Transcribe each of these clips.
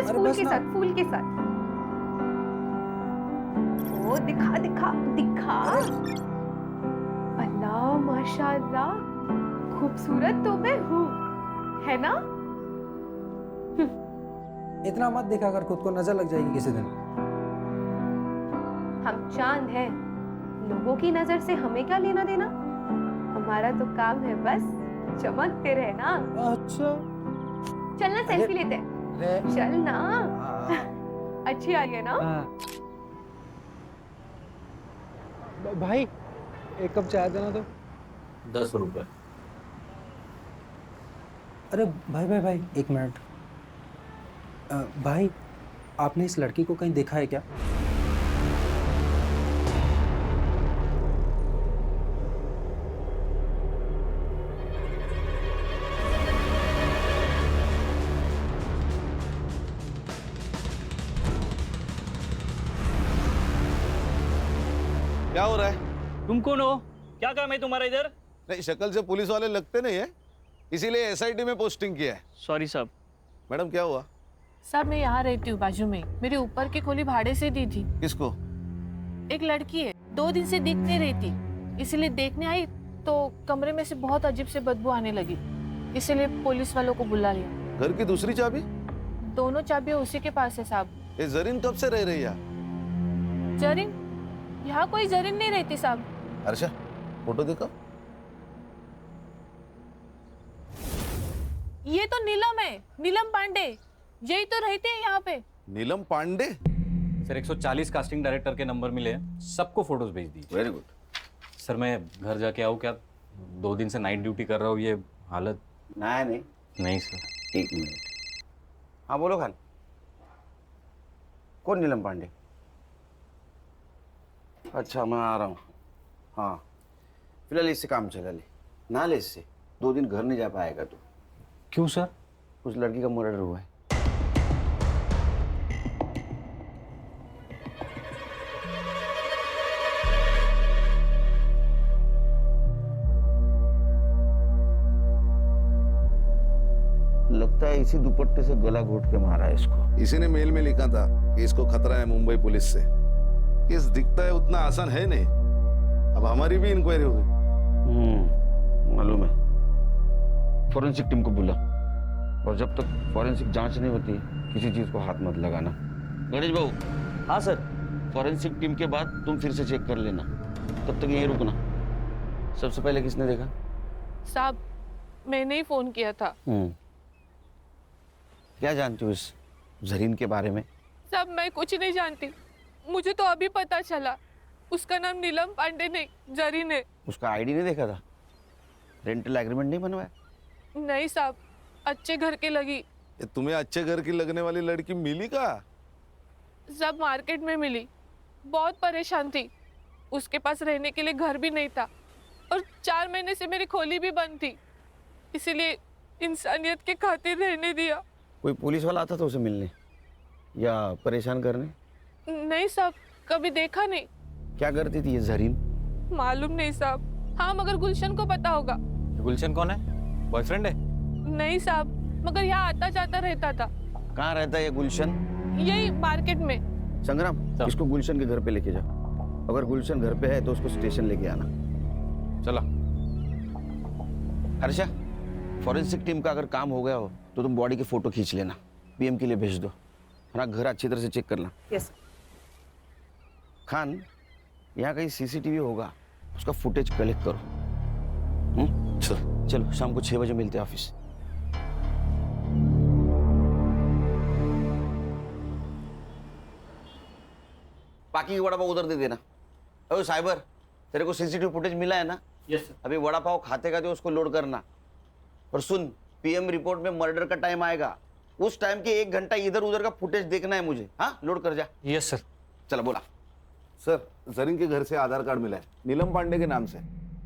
Yes, अरे फूल बस के ना। साथ, फूल के साथ। ओ दिखा दिखा दिखा। अल्लाह माशाअल्लाह, खूबसूरत तो मैं हूँ, है ना? इतना मत दिखा कर, खुद को नजर लग जाएगी किसी दिन। हम चांद हैं, लोगों की नजर से हमें क्या लेना देना? हमारा तो काम है बस चमकते रहना। अच्छा। चलना सेल्फी लेते हैं, अरे चल ना। हाँ। अच्छी आ रही है ना? भाई एक कप चाय देना तो। 10 रुपए। अरे भाई भाई भाई एक मिनट। भाई आपने इस लड़की को कहीं देखा है क्या? क्या हो रहा है? तुम कौन हो? क्या काम है तुम्हारा इधर? नहीं, शक्ल से पुलिस वाले लगते नहीं है, इसीलिए एसआईटी में पोस्टिंग किया है। सॉरी साहब। मैडम क्या हुआ? साहब मैं यहाँ रहती हूँ बाजू में, मेरे ऊपर की खोली भाड़े से दी थी। किसको? एक लड़की है, 2 दिन से दिख नहीं रही थी, इसीलिए देखने आई तो कमरे में से बहुत अजीब से बदबू आने लगी, इसीलिए पुलिस वालों को बुला लिया। घर की दूसरी चाबी? दोनों चाबियां उसी के पास है साहब। ये जरीन कब से रह रही है? जरीन? यहाँ कोई जरीन नहीं रहती साहब। अर्षा फोटो देखो। ये तो नीलम है, नीलम पांडे, यही तो रहते हैं यहाँ पे। नीलम पांडे? सर 140 कास्टिंग डायरेक्टर के नंबर मिले हैं, सबको फोटोज भेज दीजिए। Very good. सर मैं घर जाके आऊँ क्या? 2 दिन से नाइट ड्यूटी कर रहा हूँ, ये हालत। नहीं नहीं सर। 1 मिनट। हाँ बोलो खान, कौन नीलम पांडे? अच्छा मैं आ रहा हूँ। हाँ फिलहाल इससे काम चला ले, ना ले इससे, 2 दिन घर नहीं जा पाएगा तू। क्यों सर? उस लड़की का मर्डर हुआ है। लगता है इसी दुपट्टे से गला घोट के मारा है इसको। इसी ने मेल में लिखा था कि इसको खतरा है मुंबई पुलिस से। केस दिखता है उतना आसान है नहीं, अब हमारी भी इंक्वायरी होगी। मालूम है। फॉरेंसिक टीम को बुला, और जब तक फॉरेंसिक जांच नहीं होती किसी चीज को हाथ मत लगाना। गणेश बाबू। हाँ सर। फॉरेंसिक टीम के बाद तुम फिर से चेक कर लेना, तब तक यहीं रुकना। सबसे पहले किसने देखा? साहब मैंने ही फोन किया था। क्या जानती हो इस जरीन के बारे में? साहब मैं कुछ नहीं जानती, मुझे तो अभी पता चला उसका नाम नीलम पांडे नहीं जरीन है। उसका आईडी नहीं देखा था? रेंटल एग्रीमेंट नहीं बनवाया? नहीं साहब, अच्छे घर के लगी। ये तुम्हें अच्छे घर की लगने वाली लड़की मिली का? सब मार्केट में मिली, बहुत परेशान थी, उसके पास रहने के लिए घर भी नहीं था, और 4 महीने से मेरी खोली भी बंद थी, इसीलिए इंसानियत के खातिर रहने दिया। कोई पुलिस वाला आता था उसे मिलने या परेशान करने? नहीं साहब, कभी देखा नहीं। क्या करती थी ये जरीन? मालूम नहीं साहब। हाँ मगर गुलशन को पता होगा। गुलशन कौन है? बॉयफ्रेंड है? नहीं साहब, मगर यहाँ आता जाता रहता था। कहाँ रहता है ये गुलशन? यही मार्केट में। संग्राम, साहब। इसको गुलशन के घर पे लेके जाओ, अगर गुलशन घर पे है तो उसको स्टेशन लेके आना। चला। हर्षा, फॉरेंसिक टीम का अगर काम हो गया हो तो तुम बॉडी की फोटो खींच लेना, पीएम के लिए भेज दो, है ना? घर अच्छी तरह से चेक करना। यस। खान, यहाँ कहीं सीसीटीवी होगा, उसका फुटेज कलेक्ट करो। चलो शाम को 6 बजे मिलते हैं ऑफिस। बाकी की वड़ा पाव उधर दे देना। अरे साइबर, तेरे को सीसीटीवी फुटेज मिला है ना? Yes sir. अभी वड़ा पाव खाते खाते उसको लोड करना। और सुन, पीएम रिपोर्ट में मर्डर का टाइम आएगा, उस टाइम के 1 घंटा इधर उधर का फुटेज देखना है मुझे। हाँ लोड कर जा। Yes sir. चलो बोला। सर, जरीन के घर से आधार कार्ड मिला है, नीलम पांडे के नाम से।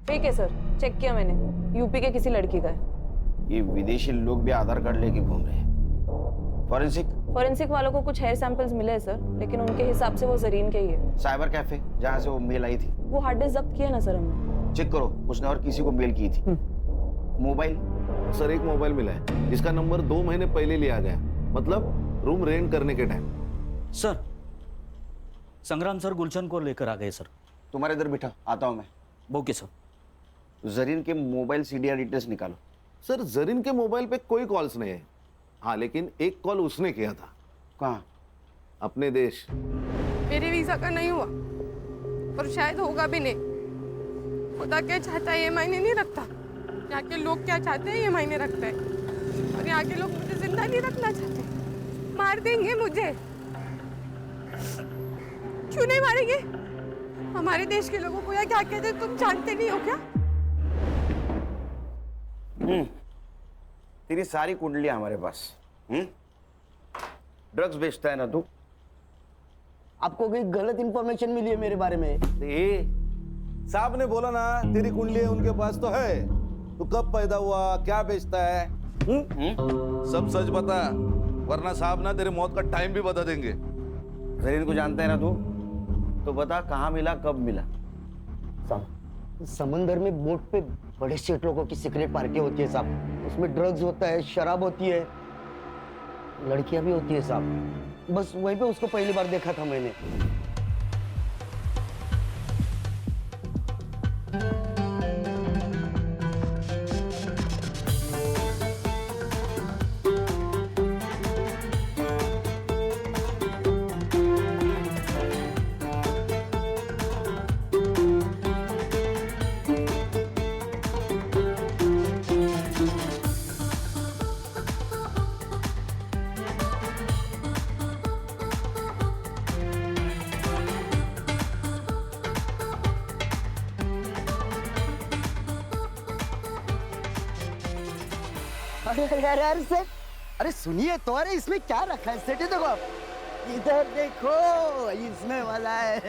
ठीक है सर, चेक किया मैंने, यूपी के किसी लड़की का है। ये विदेशी लोग भी आधार कार्ड लेके घूम रहे हैं। फॉरेंसिक वालों को कुछ हेयर सैंपल्स मिले हैं सर, लेकिन उनके हिसाब से वो जरीन के ही है। साइबर कैफे जहाँ से वो मेल आई थी, वो हार्ड डिस्क जब्त किया ना सर हमने। चेक करो उसने और किसी को मेल की थी। मोबाइल? सर एक मोबाइल मिला है जिसका नंबर 2 महीने पहले लिया गया, मतलब रूम रेंट करने के टाइम। सर संग्राम सर गुलशन को लेकर आ गए सर। तुम्हारे इधर बिठा, आता हूँ मैं। Okay sir. जरीन के मोबाइल सीडीआर डिटेल्स निकालो। सर जरीन के मोबाइल पे कोई कॉल्स नहीं है। हाँ लेकिन एक कॉल उसने किया था। कहाँ? अपने देश। मेरे वीजा का नहीं हुआ और शायद होगा भी नहीं। खुदा क्या चाहता है ये मायने नहीं रखता, यहाँ के लोग क्या चाहते हैं ये मायने रखता है। और यहाँ के लोग मुझे जिंदा नहीं रखना चाहते, मार देंगे मुझे। क्यों नहीं मारेंगे? हमारे देश के लोगों को या क्या कहते हैं तुम जानते नहीं हो क्या? तेरी सारी कुंडलियां हमारे पास। ड्रग्स बेचता है ना तू? आपको कोई गलत इंफॉर्मेशन मिली है मेरे बारे में? साहब ने बोला ना तेरी कुंडली उनके पास तो है। तू कब पैदा हुआ, क्या बेचता है, सब सच बता, वरना साहब ना तेरे मौत का टाइम भी बता देंगे। जरीन को जानता है ना तू? तो बता कहाँ मिला, कब मिला? समंदर में बोट पे बड़े सेठ लोगों की सीक्रेट पार्टी होती है साहब। उसमें ड्रग्स होता है, शराब होती है, लड़कियां भी होती है साहब। बस वहीं पे उसको पहली बार देखा था मैंने। अरे सर, अरे सुनिए तो, अरे इसमें क्या रखा है सेठ? देखो इधर देखो, इसमें वाला है।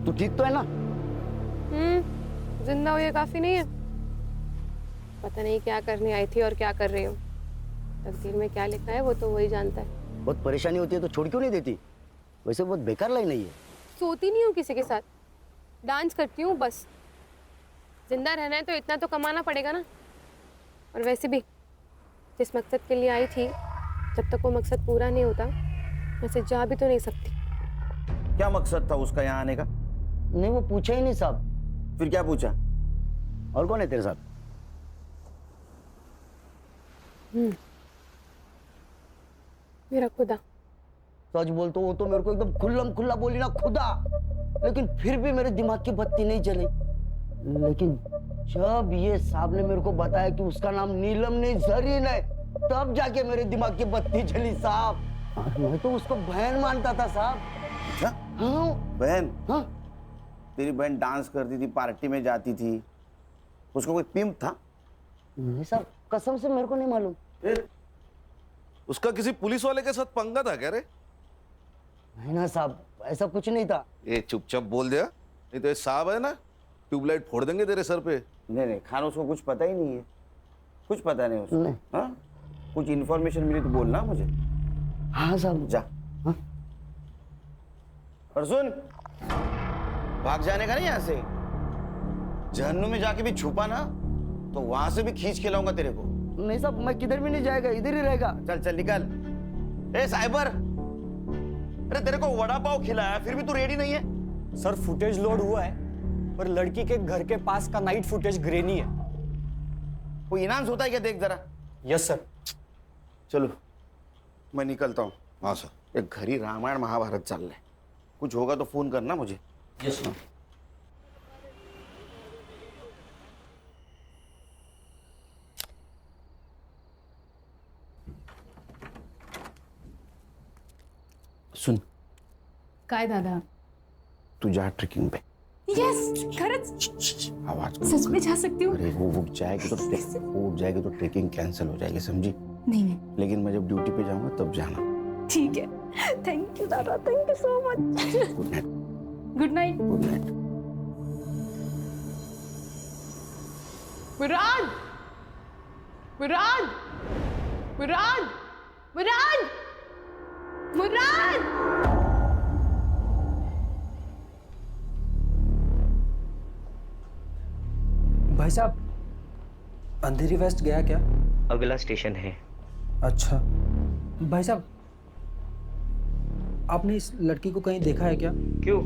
तू ठीक तो है ना? जिंदा हो ये काफी नहीं है। पता नहीं क्या करने आई थी और क्या कर रही हूँ। तकदीर में क्या लिखा है वो तो वही जानता है। बहुत परेशानी होती है तो छोड़ क्यों नहीं देती? वैसे बहुत बेकार लाइन है ये। सोती नहीं हूँ किसी के साथ, डांस करती हूँ बस। जिंदा रहना है तो इतना तो कमाना पड़ेगा ना। और वैसे भी जिस मकसद के लिए आई थी, जब तक वो मकसद पूरा नहीं होता वैसे जा भी तो नहीं सकती। क्या मकसद था उसका यहाँ आने का? नहीं वो पूछा ही नहीं साहब। फिर क्या पूछा? और कौन है तेरे साथ? मेरा खुदा। सच बोल तो वो तो मेरे को एकदम खुल्लम खुल्ला बोली ना, खुदा। लेकिन फिर भी मेरे दिमाग की बत्ती नहीं जली। लेकिन जब ये साहब ने मेरे को बताया कि उसका नाम नीलम नहीं जरीन है, तब जाके मेरे दिमाग की बत्ती जली साहब। मैं तो उसको बहन मानता था साहब। अच्छा? हाँ बहन? हाँ। तेरी बहन डांस करती थी, पार्टी में जाती थी, उसको कोई पिंप था? नहीं साहब, कसम से मेरे को नहीं मालूम। उसका किसी पुलिस वाले के साथ पंगा था क्या रे? नहीं ना साहब, ऐसा कुछ नहीं था। ये चुपचाप बोल दिया, नहीं तो ये साहब है ना ट्यूबलाइट फोड़ देंगे तेरे सर पे। नहीं नहीं खान, उसको कुछ पता ही नहीं है, कुछ पता नहीं उसको। नहीं। हाँ? कुछ इन्फॉर्मेशन मिली तो बोलना मुझे। हाँ साहब। जा। हाँ? और सुन, भाग जाने का नहीं यहाँ से। जहन्नुम में जाके भी छुपा ना तो वहां से भी खींच के लाऊंगा तेरे को। नहीं साहब, मैं किधर भी नहीं जाएगा, इधर ही रहेगा। चल चल निकल। ए साइबर, अरे तेरे को वड़ा पाव खिलाया फिर भी तू रेडी नहीं है? सर फुटेज लोड हुआ है, पर लड़की के घर के पास का नाइट फुटेज ग्रेनी है। कोई इनाम होता है क्या? देख जरा। Yes sir. चलो मैं निकलता हूँ। हाँ सर। एक घरी रामायण महाभारत चल रहा है, कुछ होगा तो फोन करना मुझे। Yes sir. सुन, काय दादा? तू जा ट्रेकिंग पे। यस, खरंच आवाज सच में जा सकती हूँ? अरे वो उठ जाएगी तो ट्रेकिंग कैंसिल हो जाएगी, समझी? नहीं नहीं। लेकिन मैं जब ड्यूटी पे जाऊंगा तब जाना। ठीक है। थैंक यू दादा, thank you so much. Good night. Good night. Good night. Murad, Murad, Murad, Murad, Murad. भाई साहब, अंधेरी वेस्ट गया क्या? अगला स्टेशन है। अच्छा भाई साहब, आपने इस लड़की को कहीं देखा है क्या? क्यों,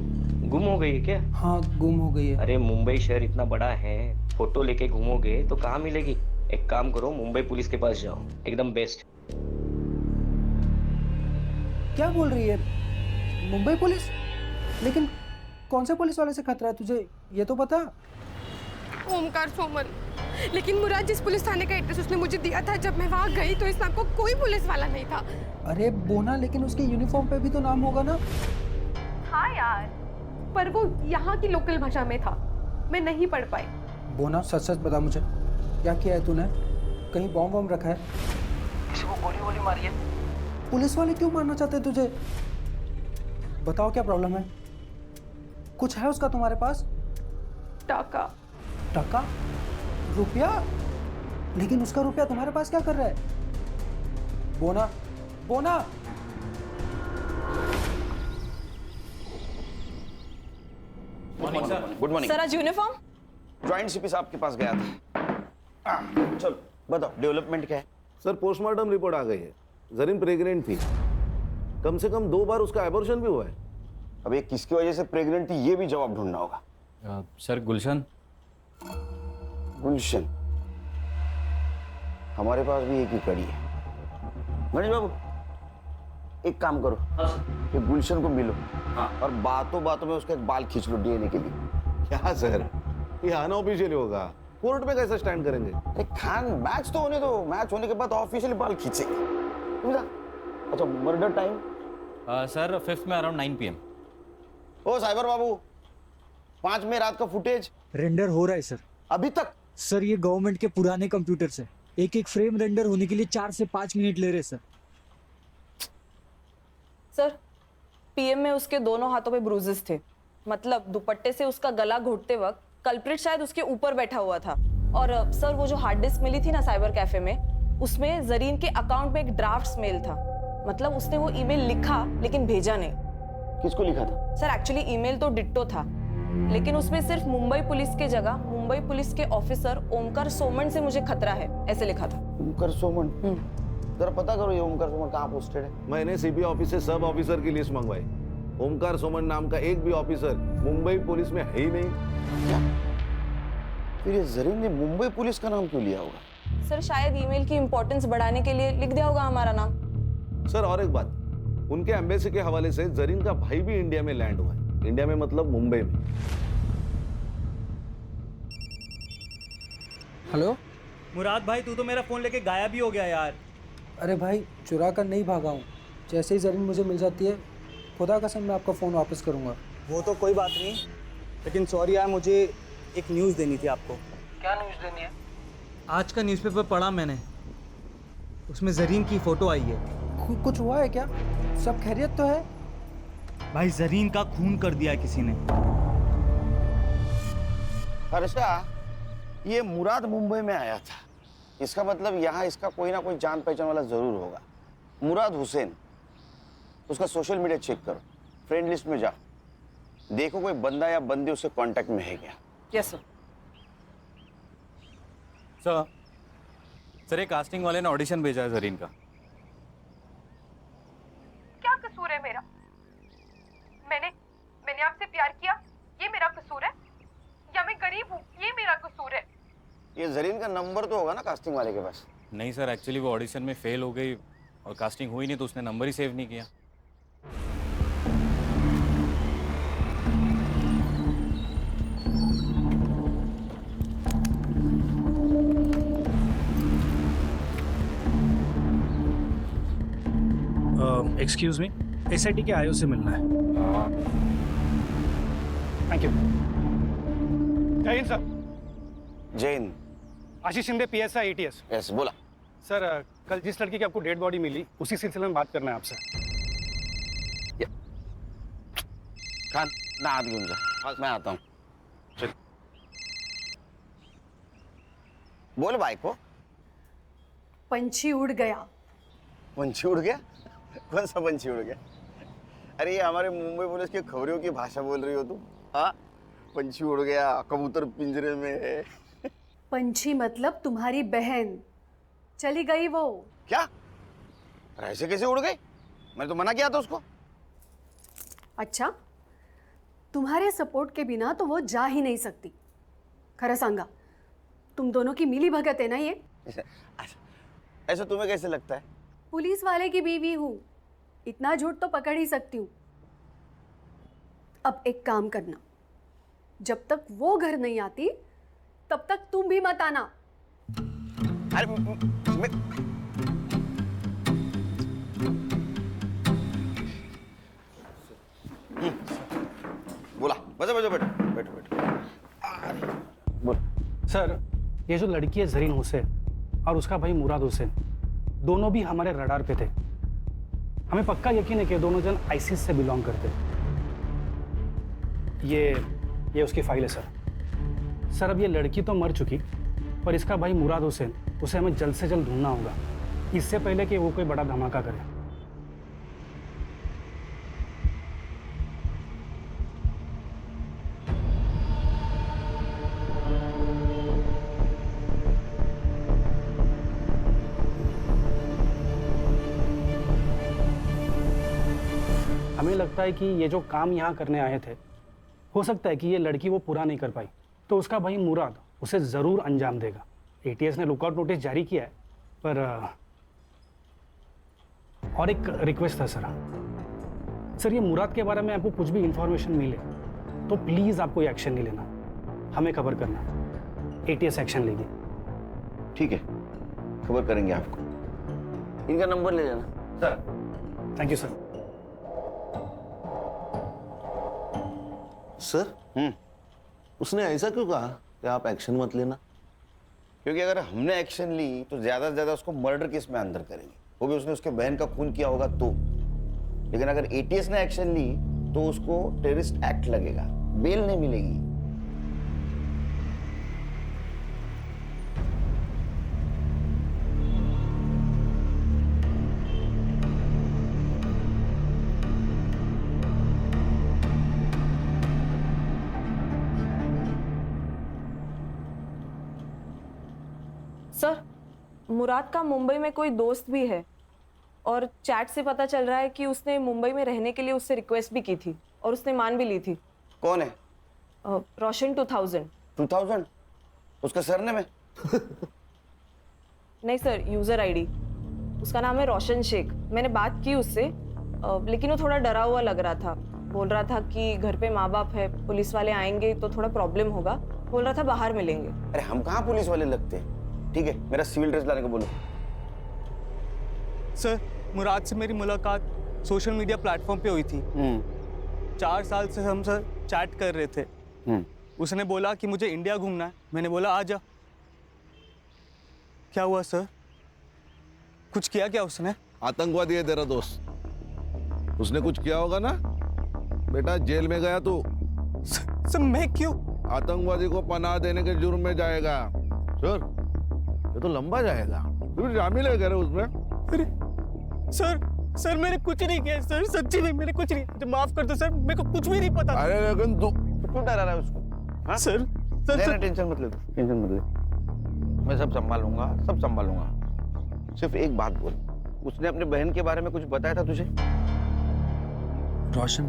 गुम हो गई है क्या? हाँ, गुम हो गई है। अरे मुंबई शहर इतना बड़ा है, फोटो लेके घूमोगे तो कहाँ मिलेगी? एक काम करो, मुंबई पुलिस के पास जाओ, एकदम बेस्ट। क्या बोल रही है? मुंबई पुलिस? लेकिन कौन से पुलिस वाले से खतरा है तुझे, ये तो बता। ओमकार सोमन, लेकिन मुराद जिस पुलिस थाने का एड्रेस उसने मुझे दिया था, जब मैं वहाँ गई तो इस नाम को कोई पुलिस वाला नहीं था। अरे बोना, लेकिन उसके यूनिफॉर्म पे भी तो नाम होगा ना? हाँ यार, पर वो यहाँ की लोकल भाषा में था, मैं नहीं पढ़ पाई। बोना, सच सच बता मुझे, क्या किया है तूने? कहीं बॉम्ब वॉम्ब रखा है? किसी को गोली वोली मारी है? पुलिस वाले क्यों मारना चाहते हैं तुझे? बताओ क्या प्रॉब्लम है? कुछ है उसका तुम्हारे पास? टाका। टाका? रुपया? लेकिन उसका रुपया तुम्हारे पास क्या कर रहा है? बोना, बोना! गुड मॉर्निंग सर, आज यूनिफॉर्म? ज्वाइंट सीपी साहब के पास गया था। चलो बताओ, डेवलपमेंट क्या है? सर, पोस्टमार्टम रिपोर्ट आ गई है। जरीन प्रेग्नेंट थी, कम से कम 2 बार उसका एबॉर्शन भी हुआ है। अब ये किसकी वजह से प्रेग्नेंट थी, ये भी जवाब ढूंढना होगा। सर गुलशन। गुलशन, हमारे पास भी एक ही कड़ी है। गणेश बाबू, एक काम करो, ये गुलशन को मिलो और बातों बातों में उसका एक बाल खींच लो डीएनए के लिए। क्या सर, ये अनऑफिशियल होगा, कोर्ट में कैसे स्टैंड करेंगे? अरे खान, मैच तो होने दो, मैच होने के बाद ऑफिशियली बाल खींचेंगे। समझा? अच्छा, मर्डर टाइम? सर 5th में अराउंड 9 PM। ओ साइबर बाबू, 5 में रात का फुटेज रेंडर हो रहा है सर। अभी तक? सर, ये गवर्नमेंट के पुराने कंप्यूटर से एक एक फ्रेम रेंडर होने के लिए 4 से 5 मिनट ले रहे सर। सर, पीएम में उसके दोनों हाथों पे ब्रूजेस थे, मतलब दुपट्टे से उसका गला घोटते वक्त कल्प्रिट शायद उसके ऊपर बैठा हुआ था। और सर, वो जो हार्ड डिस्क मिली थी ना साइबर कैफे में, उसमें जरीन के अकाउंट में एक ड्राफ्ट मेल था। मतलब उसने वो ईमेल लिखा लेकिन भेजा नहीं। किसको लिखा था? सर, एक्चुअली ईमेल तो डिट्टो था, लेकिन उसमें सिर्फ मुंबई पुलिस के जगह मुंबई पुलिस के ऑफिसर ओमकार सोमन से मुझे खतरा है ऐसे लिखा था। ओमकार सोमन? जरा पता करो ये ओमकार सोमन कहाँ पोस्टेड है। मैंने सीपी ऑफिस से सब ऑफिसर की लिस्ट मंगवाई। ओमकार सोमन नाम का एक भी ऑफिसर मुंबई पुलिस में है ही नहीं। क्या? फिर ये जरीन ने मुंबई पुलिस का नाम क्यों लिया होगा? सर, शायद ईमेल की इंपॉर्टेंस बढ़ाने के लिए लिख दिया होगा हमारा नाम। सर, और एक बात, उनके एम्बेसी के हवाले से जरीन का भाई भी इंडिया में लैंड हुआ है। इंडिया में मतलब मुंबई में। हेलो मुराद भाई, तू तो मेरा फोन लेके गायब ही हो गया यार। अरे भाई, चुरा कर नहीं भागा हूँ। जैसे ही जरीन मुझे मिल जाती है, खुदा कसम मैं आपका फ़ोन वापस करूँगा। वो तो कोई बात नहीं, लेकिन सॉरी यार, मुझे एक न्यूज़ देनी थी आपको। क्या न्यूज़ देनी है? आज का न्यूज़पेपर पढ़ा मैंने, उसमें जरीन की फोटो आई है। कुछ हुआ है क्या? सब खैरियत तो है? भाई, जरीन का खून कर दिया है किसी ने। हर्षा, ये मुराद मुंबई में आया था, इसका मतलब यहाँ इसका कोई ना कोई जान पहचान वाला जरूर होगा। मुराद हुसैन, उसका सोशल मीडिया चेक करो, फ्रेंड लिस्ट में जाओ, देखो कोई बंदा या बंदी उससे कांटेक्ट में है क्या। Yes sir. सर, ये कास्टिंग वाले ने ऑडिशन भेजा है जरीन का। क्या कसूर है मेरा? मैंने आपसे प्यार किया, ये मेरा कसूर है? या मैं गरीब हूँ, ये मेरा कसूर है? ये जरीन का नंबर तो होगा ना कास्टिंग वाले के पास? नहीं सर, एक्चुअली वो ऑडिशन में फेल हो गई और कास्टिंग हुई नहीं, तो उसने नंबर ही सेव नहीं किया। एक्सक्यूज मी, एसआईटी के आईओ से मिलना है। Thank you. जय हिंद सर। जय हिंद। आशीष शिंदे, PSI ATS। यस, बोला। सर, कल जिस लड़की की आपको डेड बॉडी मिली, उसी सिलसिले में बात करना है आपसे। खान, ना हाथ घेऊन जा, मैं आता हूँ। चल बोल भाई को। पंछी उड़ गया। पंछी उड़ गया? कौन सा पंछी उड़ गया? अरे ये हमारे मुंबई पुलिस के खबरियों की भाषा बोल रही हो तुम? हाँ, पंछी उड़ गया, कबूतर पिंजरे में है। पंछी मतलब तुम्हारी बहन। चली गई वो। क्या? अरे ऐसे कैसे उड़ गई? मैंने तो मना किया था उसको। अच्छा, तुम्हारे सपोर्ट के बिना तो वो जा ही नहीं सकती। खरा सांगा, तुम दोनों की मिली भगत है ना ये? ऐसा तुम्हें कैसे लगता है? पुलिस वाले की बीवी हूँ, इतना झूठ तो पकड़ ही सकती हूँ। अब एक काम करना, जब तक वो घर नहीं आती तब तक तुम भी मत आना। अरे बोला, बजा बजा, बैठो बैठो बैठो। बोल। सर, ये जो लड़की है जरीन हुसैन और उसका भाई मुराद हुसैन, दोनों भी हमारे रडार पे थे। हमें पक्का यकीन है कि दोनों जन आईसिस से बिलोंग करते हैं। ये उसकी फाइल है सर। सर, अब ये लड़की तो मर चुकी, पर इसका भाई मुराद हुसैन, उसे हमें जल्द से जल्द ढूंढना होगा, इससे पहले कि वो कोई बड़ा धमाका करे। हमें लगता है कि ये जो काम यहाँ करने आए थे, हो सकता है कि ये लड़की वो पूरा नहीं कर पाई, तो उसका भाई मुराद उसे ज़रूर अंजाम देगा। एटीएस ने लुकआउट नोटिस जारी किया है, पर और एक रिक्वेस्ट था सर, ये मुराद के बारे में आपको कुछ भी इंफॉर्मेशन मिले तो प्लीज़ आपको ये एक्शन नहीं लेना, हमें खबर करना, एटीएस एक्शन लेगी। ठीक है, खबर करेंगे आपको। इनका नंबर ले लेना sir. Thank you sir. Sir, उसने ऐसा क्यों कहा कि आप एक्शन मत लेना? क्योंकि अगर हमने एक्शन ली तो ज्यादा से ज्यादा उसको मर्डर केस में अंदर करेंगे, वो भी उसने उसके बहन का खून किया होगा तो। लेकिन अगर एटीएस ने एक्शन ली तो उसको टेररिस्ट एक्ट लगेगा, बेल नहीं मिलेगी। सर, मुराद का मुंबई में कोई दोस्त भी है और चैट से पता चल रहा है कि उसने मुंबई में रहने के लिए उससे रिक्वेस्ट भी की थी और उसने मान भी ली थी। कौन है? रोशन 2000। उसका सरनेम है? नहीं सर, यूजर आईडी। उसका नाम है रोशन शेख। मैंने बात की उससे, लेकिन वो थोड़ा डरा हुआ लग रहा था। बोल रहा था कि घर पे माँ बाप है, पुलिस वाले आएंगे तो थोड़ा प्रॉब्लम होगा। बोल रहा था बाहर मिलेंगे। अरे हम कहाँ पुलिस वाले लगते हैं। ठीक है, मेरा सिविल ड्रेस लाने को बोलो। सर, मुराद से मेरी मुलाकात सोशल मीडिया प्लेटफॉर्म पे हुई थी। 4 साल से हम सर चैट कर रहे थे। उसने बोला कि मुझे इंडिया घूमना है, मैंने बोला आ जा। क्या हुआ सर? कुछ किया क्या उसने? आतंकवादी है तेरा दोस्त, उसने कुछ किया होगा ना बेटा। जेल में गया तू। सर मैं क्यों? आतंकवादी को पनाह देने के जुर्म में जाएगा सर। ये तो लंबा जाएगा। तू शामिल है करे उसमें? अरे सर मैंने कुछ नहीं किया सर, सच्ची में मैंने कुछ नहीं। मुझे माफ कर दो सर, मेरे को कुछ भी नहीं पता। अरे लेकिन तू क्यों डरा रहा है उसको? हाँ? सर टेंशन मत ले, टेंशन मत ले। मैं सब संभालूंगा। सिर्फ एक बात बोल, उसने अपने बहन के बारे में कुछ बताया था तुझे? रोशन,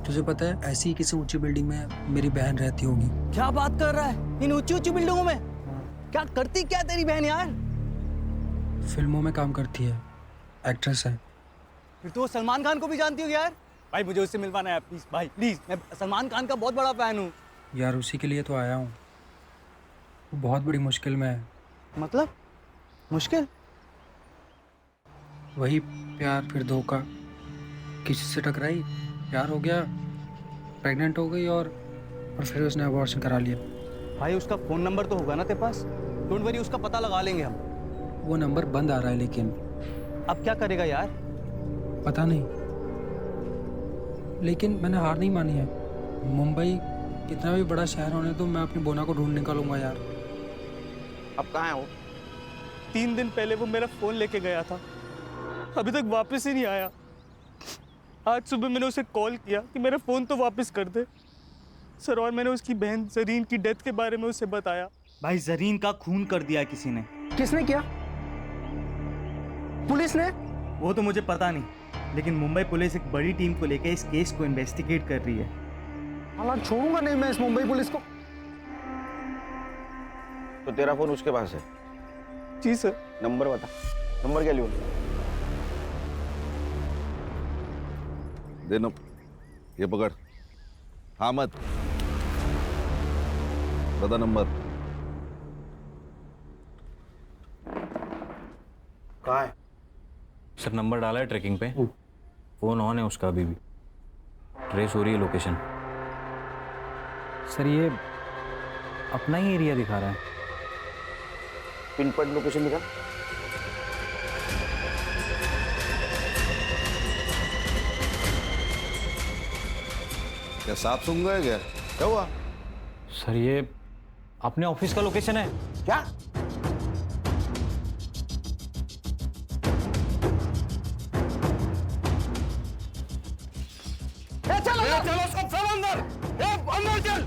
तुझे पता है ऐसी ही किसी ऊंची बिल्डिंग में मेरी बहन रहती होगी। क्या बात कर रहा है? इन ऊंची ऊंची बिल्डिंगों में क्या करती क्या तेरी बहन यार? फिल्मों में काम करती है, एक्ट्रेस है। फिर तो वो सलमान खान को भी जानती होगी यार। भाई मुझे उससे मिलवाना है प्लीज, भाई प्लीज। मैं सलमान खान का बहुत बड़ा फैन हूँ यार। उसी के लिए तो आया हूँ। वो बहुत बड़ी मुश्किल में है। मतलब मुश्किल? वही प्यार फिर धोखा, किसी से टकराई, प्यार हो गया, प्रेग्नेंट हो गई और फिर उसने अबॉर्शन करा लिया। भाई उसका फोन नंबर तो होगा ना तेरे पास? डोंट वरी, उसका पता लगा लेंगे हम। वो नंबर बंद आ रहा है, लेकिन अब क्या करेगा यार? पता नहीं, लेकिन मैंने हार नहीं मानी है। मुंबई कितना भी बड़ा शहर होने तो मैं अपनी बोना को ढूंढ निकालूंगा यार। अब कहाँ है वो? 3 दिन पहले वो मेरा फोन लेके गया था, अभी तक वापस ही नहीं आया। आज सुबह मैंने उसे कॉल किया कि मेरा फ़ोन तो वापस कर दे सर, और मैंने उसकी बहन जरीन की डेथ के बारे में उसे बताया। भाई जरीन का खून कर दिया किसी ने। किसने किया? पुलिस ने? वो तो मुझे पता नहीं, लेकिन मुंबई पुलिस एक बड़ी टीम को लेकर इस केस को इन्वेस्टिगेट कर रही है। हालांकि छोड़ूंगा नहीं मैं इस मुंबई पुलिस को। तो तेरा फोन उसके पास है? जी सर। नंबर बता, नंबर क्या लियो? दे नो, ये पकड़। हाँ मत बता नंबर। कहाँ है? सर नंबर डाला है ट्रैकिंग पे, फोन ऑन है उसका अभी भी, ट्रेस हो रही है लोकेशन। सर ये अपना ही एरिया दिखा रहा है। पिन पॉइंट लोकेशन दिखा। क्या सांप सूंघ गए क्या? क्या हुआ? सर ये अपने ऑफिस का लोकेशन है। क्या? चलो सब अंदर, अंदर चल।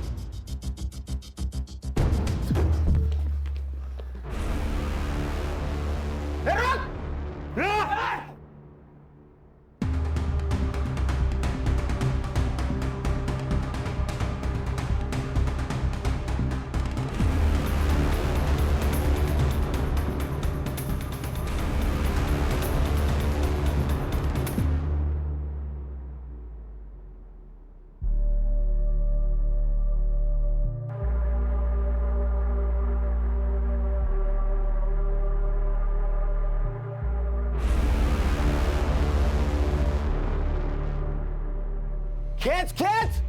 खेच खेच।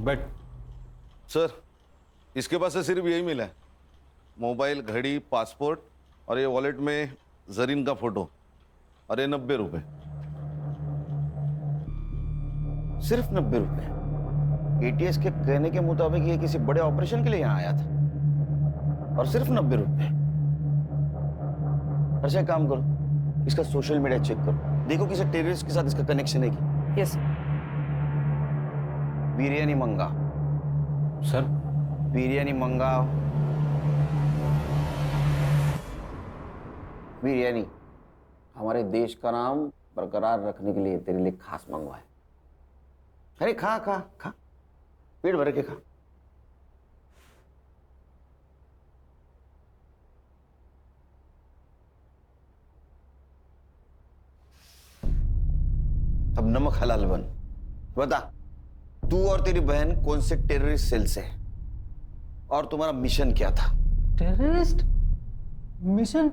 बट सर इसके पास से सिर्फ यही मिला है, मोबाइल, घड़ी, पासपोर्ट और ये वॉलेट में जरीन का फोटो, और ये 90 रुपए। सिर्फ 90 रुपए? एटीएस के कहने के मुताबिक ये किसी बड़े ऑपरेशन के लिए यहाँ आया था, और सिर्फ 90 रुपए। अच्छा एक काम करो, इसका सोशल मीडिया चेक करो, देखो किसी टेररिस्ट के साथ इसका कनेक्शन है कि। यस। बिरयानी मंगा। सर बिरयानी मंगाओ। बिरयानी हमारे देश का नाम बरकरार रखने के लिए तेरे लिए खास मंगवाए। अरे खा खा खा, पेट भर के खा। अब नमक हलाल बन। बता, तू और तेरी बहन कौन से टेररिस्ट सेल से है और तुम्हारा मिशन क्या था? Terrorist mission?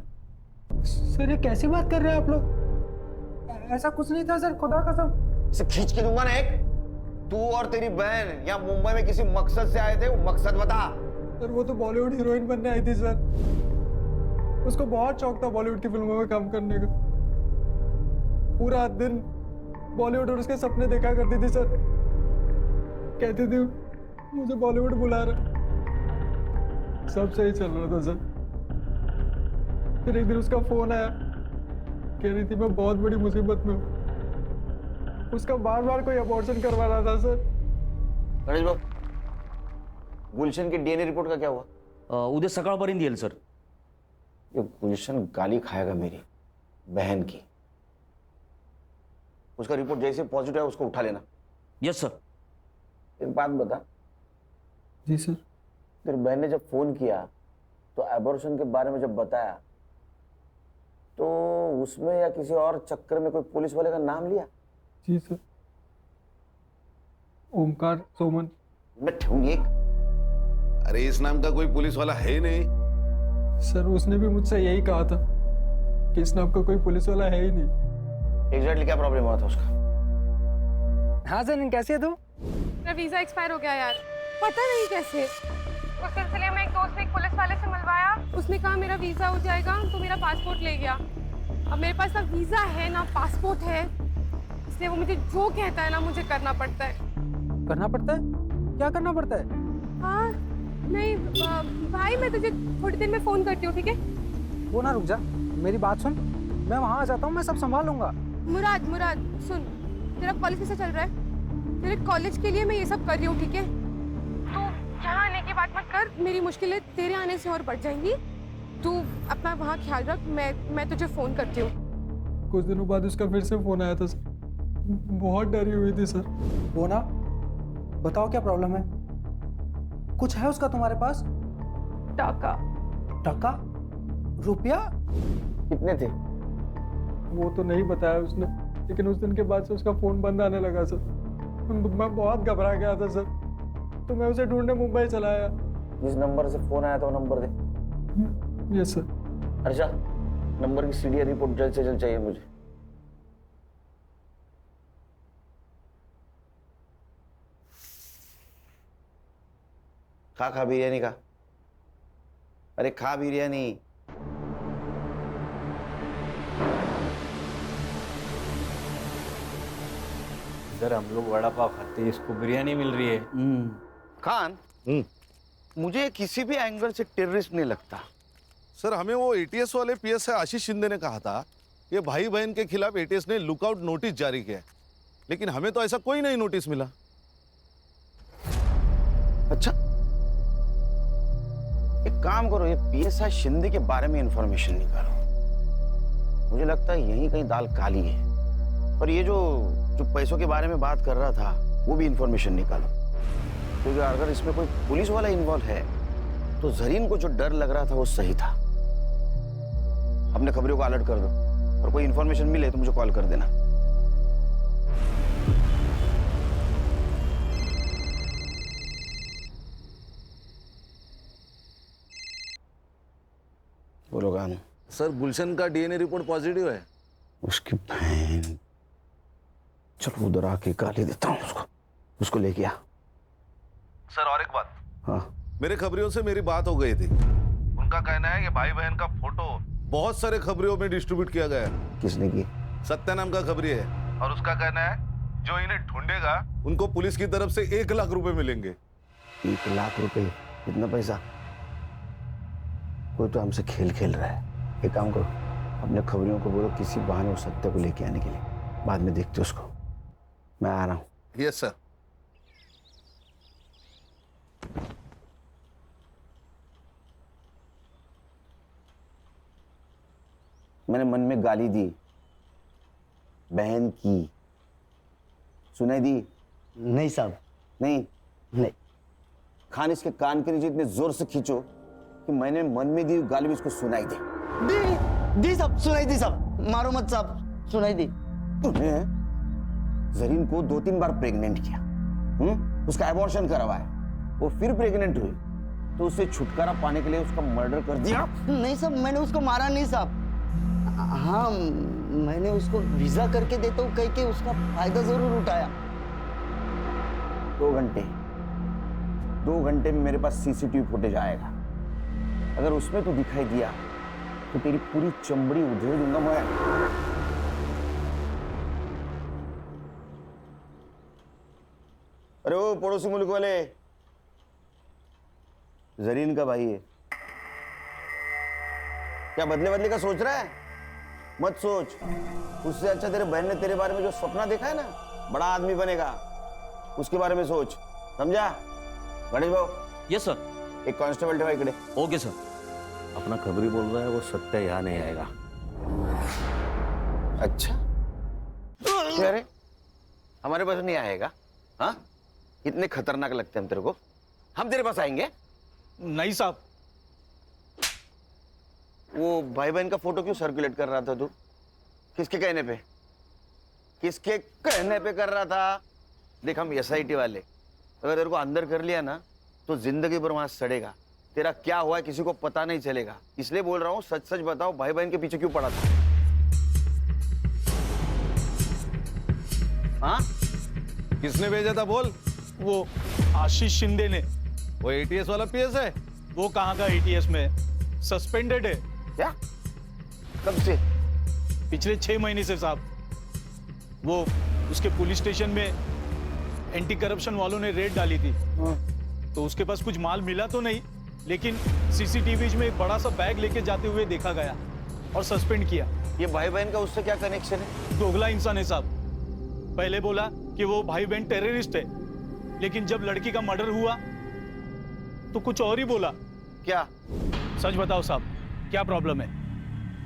सर ये कैसी बात कर रहे हैं आप लोग? ऐसा कुछ नहीं था सर, खुदा कसम। इसे खींच के दूंगा ना एक। तू और तेरी बहन यहाँ मुंबई में किसी मकसद से आए थे, वो मकसद बता। सर वो तो बॉलीवुड हीरोइन बनने आई थी सर, उसको बहुत शौक था बॉलीवुड की फिल्मों में काम करने का। पूरा दिन बॉलीवुड और उसके सपने देखा करती थी सर। कहती थी मुझे बॉलीवुड बुला रहा। सब सही चल रहा था सर, फिर एक दिन उसका फोन आया, कह रही थी मैं बहुत बड़ी मुसीबत में हूँ। उसका बार बार कोई अबॉर्शन करवा रहा था सर। गणेश बाबू, गुलशन की डीएनए रिपोर्ट का क्या हुआ? उद्या सकाळपर्यंत येईल सर। ये गुलशन गाली खाएगा मेरी बहन की। उसका रिपोर्ट जैसे पॉजिटिव है उसको उठा लेना। Yes sir. एक बात बता। जी सर। तेरी बहन ने जब फोन किया तो एबॉर्शन के बारे में जब बताया तो उसमें या किसी और चक्कर में कोई पुलिस वाले का नाम लिया? जी सर, ओमकार सोमन। मैं ठेऊंगी एक। अरे इस नाम का कोई पुलिस वाला है नहीं। सर उसने भी मुझसे यही कहा था कि इस नाम का कोई पुलिस वाला है ही नहीं। एग्जैक्टली क्या प्रॉब्लम हुआ था उसका? हाँ सर, कैसे है तू? मेरा वीजा एक्सपायर हो गया यार, पता नहीं कैसे। उस सिलसिले में एक दोस्त ने एक पुलिस वाले से मिलवाया, उसने कहा मेरा वीजा हो जाएगा, तो मेरा पासपोर्ट ले गया। अब मेरे पास ना वीजा है ना पासपोर्ट है, इसलिए वो मुझे जो कहता है ना मुझे करना पड़ता है। करना पड़ता है? क्या करना पड़ता है? हाँ नहीं भाई, मैं तुझे थोड़ी देर में फोन करती हूँ, ठीक है? वो ना रुक जा, मेरी बात सुन, मैं वहाँ आ जाता हूँ, मैं सब संभाल लूंगा। मुराद सुन, तेरा कॉलेज कैसा चल रहा है? तेरे कॉलेज के लिए मैं ये सब कर रही हूँ, ठीक है? यार मेरी मुश्किलें तेरे आने से और बढ़ जाएंगी। तू अपना वहाँ ख्याल रख, मैं तुझे फ़ोन करती हूँ। कुछ दिनों बाद उसका फिर से फोन आया था सर। बहुत डरी हुई थी सर। बोना, बताओ क्या प्रॉब्लम है? कुछ है उसका तुम्हारे पास? टाका। टका? रुपया? कितने थे? वो तो नहीं बताया उसने, लेकिन उस दिन के बाद से उसका फोन बंद आने लगा सर। मैं बहुत घबरा गया था सर, तो मैं उसे ढूंढने मुंबई चला आया। जिस नंबर से फोन आया था वो नंबर दे। Yes sir. अर्षा, नंबर की सीडीआर रिपोर्ट जल्द से जल्द चाहिए मुझे। खा बिरयानी खा। अरे खा बिरयानी। इधर हम लोग वड़ा पाव खाते हैं, इसको बिरयानी मिल रही है। खान, मुझे किसी भी एंगल से टेररिस्ट नहीं लगता। सर, हमें वो एटीएस वाले पीएसआई आशीष शिंदे ने कहा था कि भाई बहन के खिलाफ एटीएस ने लुकआउट नोटिस जारी किया है, लेकिन हमें तो ऐसा कोई नहीं नोटिस मिला। अच्छा, एक काम करो, ये पीएसआई शिंदे के बारे में इंफॉर्मेशन निकालो। मुझे लगता है यहीं कहीं दाल काली है। और ये जो पैसों के बारे में बात कर रहा था, वो भी इंफॉर्मेशन निकालो, क्योंकि अगर इसमें कोई पुलिस वाला इन्वॉल्व है तो जरीन को जो डर लग रहा था वो सही था। अपने खबरों को अलर्ट कर दो और कोई इंफॉर्मेशन मिले तो मुझे कॉल कर देना। बोलो कान। सर, गुलशन का डीएनए रिपोर्ट पॉजिटिव है। उसकी बहन, चलो उधर आके गाली देता हूँ उसको लेके आ। सर, और एक बात। हाँ, मेरे खबरियों से मेरी बात हो गई थी। उनका कहना है कि भाई बहन का फोटो बहुत सारे खबरियों में डिस्ट्रीब्यूट किया गया है। किसने की? सत्या नाम का खबरी है, और उसका कहना है जो इन्हें ढूंढेगा उनको पुलिस की तरफ से 1 लाख रुपए मिलेंगे। 1 लाख रुपए? कितना पैसा? कोई तो हमसे खेल खेल रहा है। एक काम करो, अपने खबरियों को बोलो किसी बहाने उस सत्य को लेके आने के लिए, बाद में देखते उसको। मैं आ रहा हूँ। Yes sir. मैंने मन में गाली दी, बहन की, सुनाई दी? नहीं साहब। नहीं। खान, इसके कान के नीचे इतने जोर से खींचो कि मैंने मन में दी गाली भी इसको सुनाई दे। दी साहब, सुनाई दी साहब। मारो मत साहब, सुनाई दी। तूने जरीन को 2-3 बार प्रेग्नेंट किया, उसका एबॉर्शन करवाया, वो फिर प्रेग्नेंट हुई, तो उससे छुटकारा पाने के लिए उसका मर्डर कर दिया? नहीं साहब, मैंने उसको मारा नहीं साहब। हाँ, मैंने उसको वीजा करके देता हूँ कह के उसका फायदा जरूर उठाया। 2 घंटे में मेरे पास सीसीटीवी फुटेज आएगा। अगर उसमें तो दिखाई दिया तो तेरी पूरी चमड़ी उधेड़ दूंगा मैं। अरे वो पड़ोसी मुल्क वाले, जरीन का भाई है क्या? बदले का सोच रहा है? मत सोच। उससे अच्छा तेरे बहन ने तेरे बारे में जो सपना देखा है ना, बड़ा आदमी बनेगा, उसके बारे में सोच, समझा? गणेश भाऊ। Yes sir. एक कांस्टेबल ठेवा इकडे। Okay sir. अपना खबरी बोल रहा है वो सत्या यहाँ नहीं आएगा। अच्छा, क्या रे, हमारे पास नहीं आएगा? हाँ, इतने खतरनाक लगते हैं हम तेरे को? हम तेरे पास आएंगे? नहीं साहब। वो भाई बहन का फोटो क्यों सर्कुलेट कर रहा था तू? किसके कहने पे? किसके कहने पे कर रहा था? देख, हम एसआईटी वाले, अगर तेरे को अंदर कर लिया ना तो जिंदगी भर वहां सड़ेगा। तेरा क्या हुआ है किसी को पता नहीं चलेगा, इसलिए बोल रहा हूँ सच सच बताओ, भाई बहन के पीछे क्यों पड़ा था? हाँ, किसने भेजा था बोल? वो आशीष शिंदे ने। वो एटीएस वाला पीएस है? वो कहाँ का एटीएस में, सस्पेंडेड है। क्या? कब से? पिछले 6 महीने से साहब। वो उसके पुलिस स्टेशन में एंटी करप्शन वालों ने रेड डाली थी, तो उसके पास कुछ माल मिला तो नहीं, लेकिन सीसीटीवी में एक बड़ा सा बैग लेके जाते हुए देखा गया और सस्पेंड किया। ये भाई बहन का उससे क्या कनेक्शन है? दोगला इंसान है साहब। पहले बोला कि वो भाई बहन टेररिस्ट है, लेकिन जब लड़की का मर्डर हुआ तो कुछ और ही बोला। क्या? सच बताओ साहब, क्या प्रॉब्लम है?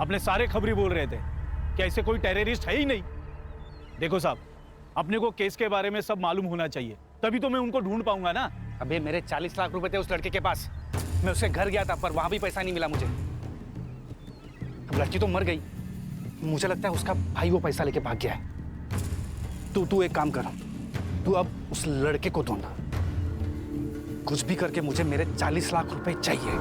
अपने सारे खबरी बोल रहे थे कि ऐसे कोई टेररिस्ट है ही नहीं। देखो साहब, अपने को केस के बारे में सब मालूम होना चाहिए, तभी तो मैं उनको ढूंढ पाऊंगा ना। अबे मेरे 40 लाख रुपए थे उस लड़के के पास, मैं उसके घर गया था पर वहां भी पैसा नहीं मिला मुझे। अब लड़की तो मर गई, मुझे लगता है उसका भाई वो पैसा लेके भाग गया है। तू एक काम कर, तू अब उस लड़के को ढूंढ, कुछ भी करके मुझे मेरे 40 लाख रुपए चाहिए।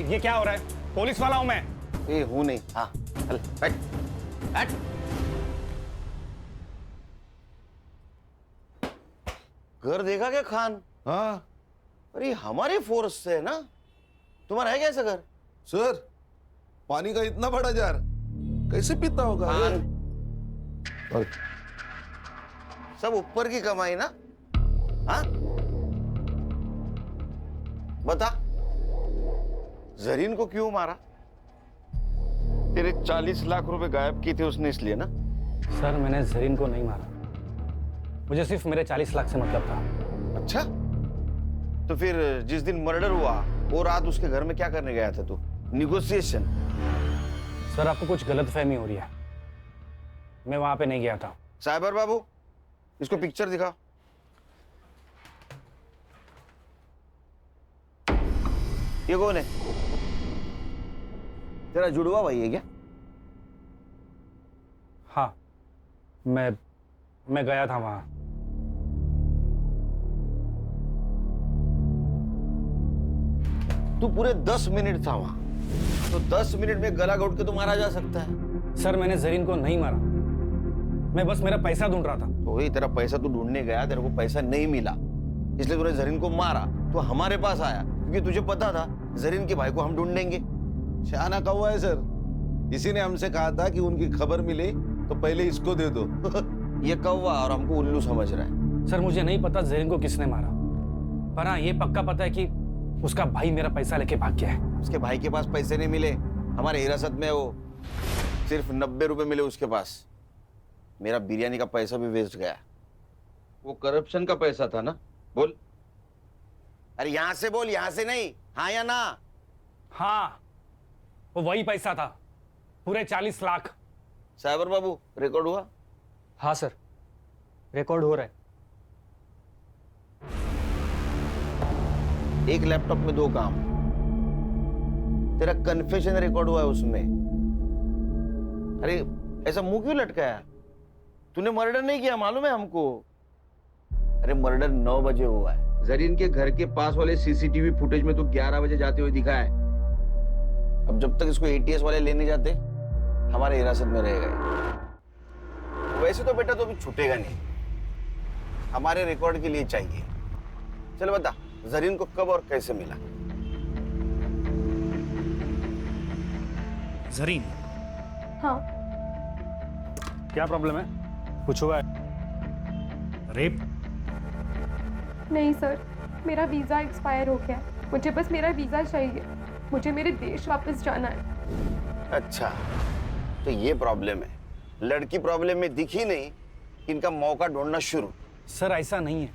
ये क्या हो रहा है? पुलिस वाला हूं मैं। हूं नहीं। हाँ चल बैठ बैठ। घर देखा क्या खान? हाँ अरे हमारे फोर्स से है ना। तुम्हारा है क्या ऐसा घर? सर पानी का इतना बड़ा जार कैसे पीता होगा? और सब ऊपर की कमाई ना। हाँ बता, जरीन को क्यों मारा? तेरे 40 लाख रुपए गायब किए थे उसने, इसलिए ना? सर मैंने जरीन को नहीं मारा, मुझे सिर्फ मेरे 40 लाख से मतलब था। अच्छा, तो फिर जिस दिन मर्डर हुआ वो रात उसके घर में क्या करने गया था तू? निगोशिएशन? सर आपको कुछ गलतफहमी हो रही है, मैं वहां पे नहीं गया था। साइबर बाबू, इसको पिक्चर दिखा। ये कौन है? तेरा जुड़वा भाई है क्या? हाँ मैं गया था वहां। तू पूरे 10 मिनट था वहां, तो 10 मिनट में गला घोट के तो मारा जा सकता है। सर मैंने जरीन को नहीं मारा, मैं बस मेरा पैसा ढूंढ रहा था। तो वही तेरा पैसा तू ढूंढने गया, तेरे को पैसा नहीं मिला, इसलिए तूने जरीन को मारा। तो हमारे पास आया क्योंकि तुझे पता था जरीन के भाई को हम ढूंढेंगे। शाना कौवा है सर, इसी ने हमसे कहा था कि उनकी खबर मिले तो पहले इसको दे दो। ये कौवा और हमको उल्लू समझ रहा है। सर मुझे नहीं पता जरीन को किसने मारा, पर हाँ ये पक्का पता है कि उसका भाई मेरा पैसा लेके भाग गया है। उसके भाई के पास पैसे नहीं मिले, हमारे हिरासत में वो सिर्फ 90 रुपए मिले उसके पास। मेरा बिरयानी का पैसा भी वेस्ट गया। वो करप्शन का पैसा था ना? बोल। अरे यहां से बोल, यहां से नहीं। हाँ या ना? हाँ वो वही पैसा था, पूरे 40 लाख। साइबर बाबू रिकॉर्ड हुआ? हाँ सर रिकॉर्ड हो रहा है। एक लैपटॉप में 2 काम। तेरा कन्फेशन रिकॉर्ड हुआ है उसमें। अरे ऐसा मुंह क्यों लटकाया? तूने मर्डर नहीं किया, मालूम है हमको। अरे मर्डर 9 बजे हुआ है। जरीन के घर के पास वाले सीसीटीवी फुटेज में तो 11 बजे जाते हुए दिखा है। अब जब तक इसको एटीएस वाले लेने जाते, हमारे हिरासत में रहेगा। वैसे तो बेटा तो अभी छूटेगा नहीं, हमारे रिकॉर्ड के लिए चाहिए। चल बता, जरीन को कब और कैसे मिला? जरीन? हाँ। क्या प्रॉब्लम है? कुछ हुआ है? रेप? नहीं सर, मेरा वीज़ा एक्सपायर हो गया है, मुझे बस मेरा वीज़ा चाहिए, मुझे मेरे देश वापस जाना है। अच्छा, तो ये प्रॉब्लम है। लड़की प्रॉब्लम में दिखी नहीं, इनका मौका ढूंढना शुरू। सर ऐसा नहीं है,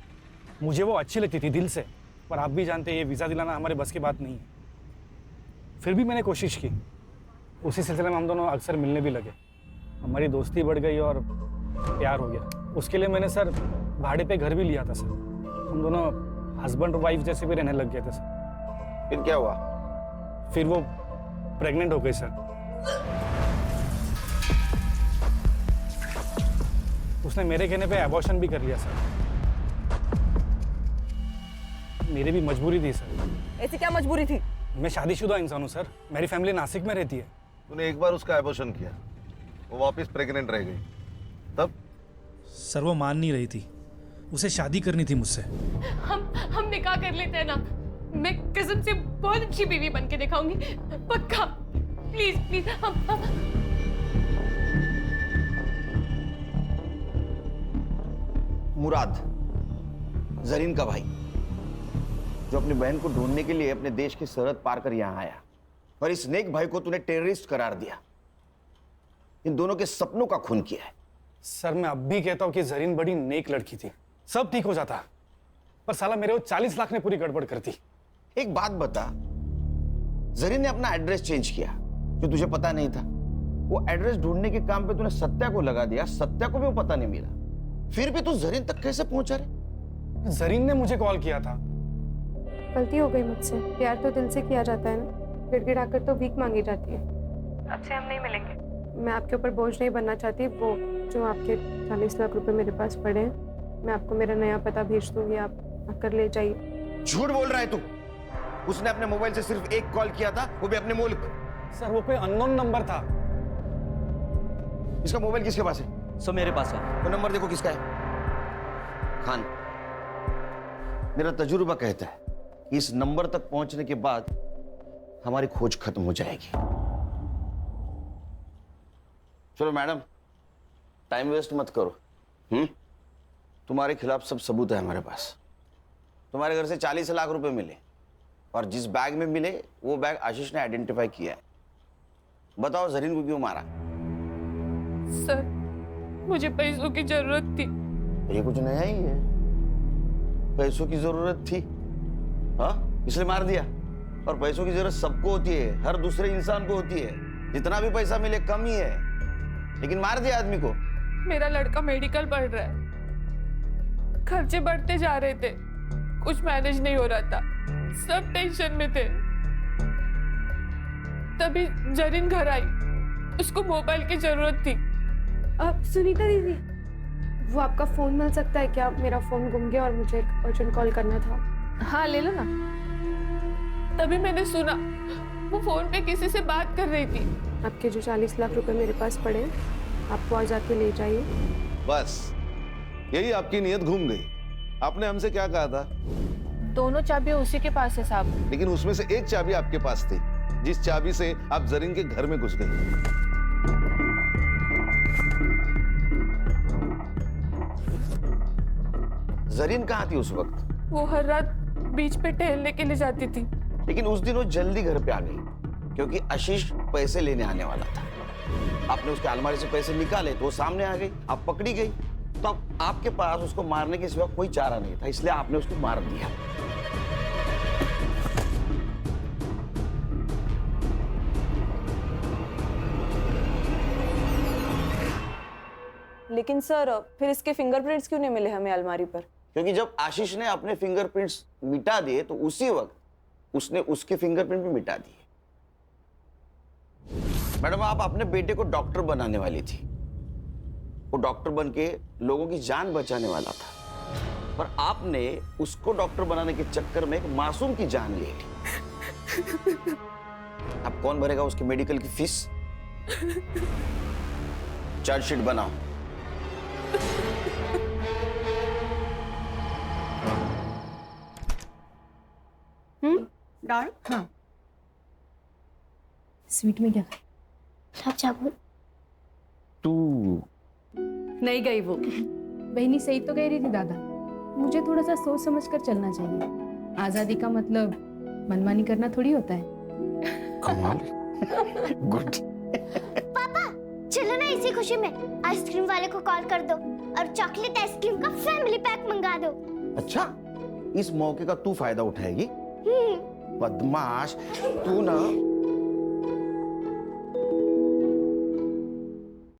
मुझे वो अच्छी लगती थी दिल से, पर आप भी जानते हैं ये वीज़ा दिलाना हमारे बस की बात नहीं है। फिर भी मैंने कोशिश की, उसी सिलसिले में हम दोनों अक्सर मिलने भी लगे, हमारी दोस्ती बढ़ गई और प्यार हो गया। उसके लिए मैंने सर भाड़े पे घर भी लिया था सर, हम दोनों हस्बैंड और वाइफ जैसे भी रहने लग गए थे सर। फिर क्या हुआ? फिर वो प्रेग्नेंट हो गई सर। उसने मेरे कहने पे अबॉर्शन भी कर लिया सर। मेरी भी मजबूरी थी सर। ऐसी क्या मजबूरी थी? मैं शादीशुदा इंसान हूँ सर, मेरी फैमिली नासिक में रहती है। तूने एक बार उसका एबॉर्शन किया, वो वापस प्रेग्नेंट रह गई, तब? सर वो मान नहीं रही थी, उसे शादी करनी थी मुझसे। हम निकाह कर लेते हैं ना, मैं कसम से बहुत अच्छी बीवी बन के दिखाऊंगी, पक्का। प्लीज प्लीज हम। मुराद, जरीन का भाई, जो अपनी बहन को ढूंढने के लिए अपने देश की सरहद पार कर यहां आया, और इस नेक भाई को तूने टेररिस्ट करार दिया, इन दोनों के सपनों का खून किया है। सर मैं अब भी कहता हूँ कि जरीन बड़ी नेक लड़की थी, सब ठीक हो जाता, पर साला मेरे वो 40 लाख ने पूरी गड़बड़ कर दी। एक बात बता, जरीन ने अपना एड्रेस चेंज किया जो तुझे पता नहीं था। वो एड्रेस ढूंढने के काम पे तूने सत्या को लगा दिया, सत्या को भी वो पता नहीं मिला, फिर भी तू जरीन तक कैसे पहुंचा रे? जरीन ने मुझे कॉल किया था। गलती हो गई मुझसे, प्यार तो दिल से किया जाता है ना, गिड़गिड़ाकर तो भीख मांगी जाती है। अब से हम नहीं मिलेंगे। मैं आपके ऊपर बोझ नहीं बनना चाहती। वो जो आपके 40 लाख रुपए मेरे पास पड़े हैं, मैं आपको मेरा नया पता भेज दूंगी, आप आकर ले जाइए। झूठ बोल रहा है तू। उसने अपने मोबाइल से सिर्फ एक कॉल किया था, वो भी अपने मुल्क। सर वो कोई अननोन नंबर था। इसका मोबाइल किसके पास है? सर मेरे पास है। वो नंबर देखो किसका है। खान, मेरा तजुर्बा कहता है कि इस नंबर तक पहुंचने के बाद हमारी खोज खत्म हो जाएगी। चलो मैडम, टाइम वेस्ट मत करो। तुम्हारे खिलाफ सब सबूत है हमारे पास। तुम्हारे घर से 40 लाख रुपए मिले और जिस बैग में मिले वो बैग आशीष ने आइडेंटिफाई किया है। बताओ जरीन को क्यों मारा? सर मुझे पैसों की जरूरत थी। ये कुछ नया ही है, पैसों की जरूरत थी, हाँ इसलिए मार दिया। और पैसों की जरूरत सबको होती है, हर दूसरे इंसान को होती है। जितना भी पैसा मिले कम ही है, लेकिन मार दिया आदमी को। मेरा लड़का मेडिकल पढ़ रहा है, खर्चे बढ़ते जा रहे थे, कुछ मैनेज नहीं हो रहा था, सब टेंशन में थे। तभी जरीन घर आई, उसको मोबाइल की जरूरत थी। अब सुनीता दीदी, वो आपका फोन मिल सकता है क्या? मेरा फोन गुम गया और मुझे एक अर्जेंट कॉल करना था। हाँ ले लो ना। तभी मैंने सुना वो फोन पे किसी से बात कर रही थी। आपके जो 40 लाख रुपए मेरे पास पड़े, आप वो आज आके ले जाइए। बस यही आपकी नीयत घूम गई। आपने हमसे क्या कहा था? दोनों चाबियां उसी के पास है साहब। लेकिन उसमें से एक चाबी आपके पास थी, जिस चाबी से आप जरीन के घर में घुस गई। जरीन कहाँ थी उस वक्त? वो हर रात बीच पे टहलने के लिए जाती थी। लेकिन उस दिन वो जल्दी घर पे आ गई क्योंकि आशीष पैसे लेने आने वाला था। आपने उसके अलमारी से पैसे निकाले तो वो सामने आ गई, आप पकड़ी गई। तो अब आपके पास उसको मारने के सिवा कोई चारा नहीं था, इसलिए आपने उसको मार दिया। लेकिन सर फिर इसके फिंगरप्रिंट्स क्यों नहीं मिले हमें अलमारी पर? क्योंकि जब आशीष ने अपने फिंगरप्रिंट्स मिटा दिए तो उसी वक्त उसने उसके फिंगरप्रिंट भी मिटा दिए। मैडम, आप अपने बेटे को डॉक्टर बनाने वाली थी। वो डॉक्टर बन के लोगों की जान बचाने वाला था, पर आपने उसको डॉक्टर बनाने के चक्कर में एक मासूम की जान ले ली। अब कौन भरेगा उसके मेडिकल की फीस? चार्जशीट बनाओ। दाल? हाँ। स्वीट में क्या? गुलाब जामुन। तू नहीं गई वो। बहनी सही तो कह रही थी दादा, मुझे थोड़ा सा सोच समझ कर चलना चाहिए। आजादी का मतलब मनमानी करना थोड़ी होता है। कमाल। गुड। पापा चलो ना, इसी खुशी में आइसक्रीम वाले को कॉल कर दो और चॉकलेट आइसक्रीम का फैमिली पैक मंगा दो। अच्छा, इस मौके का तू फायदा उठाएगी? बदमाश तू ना।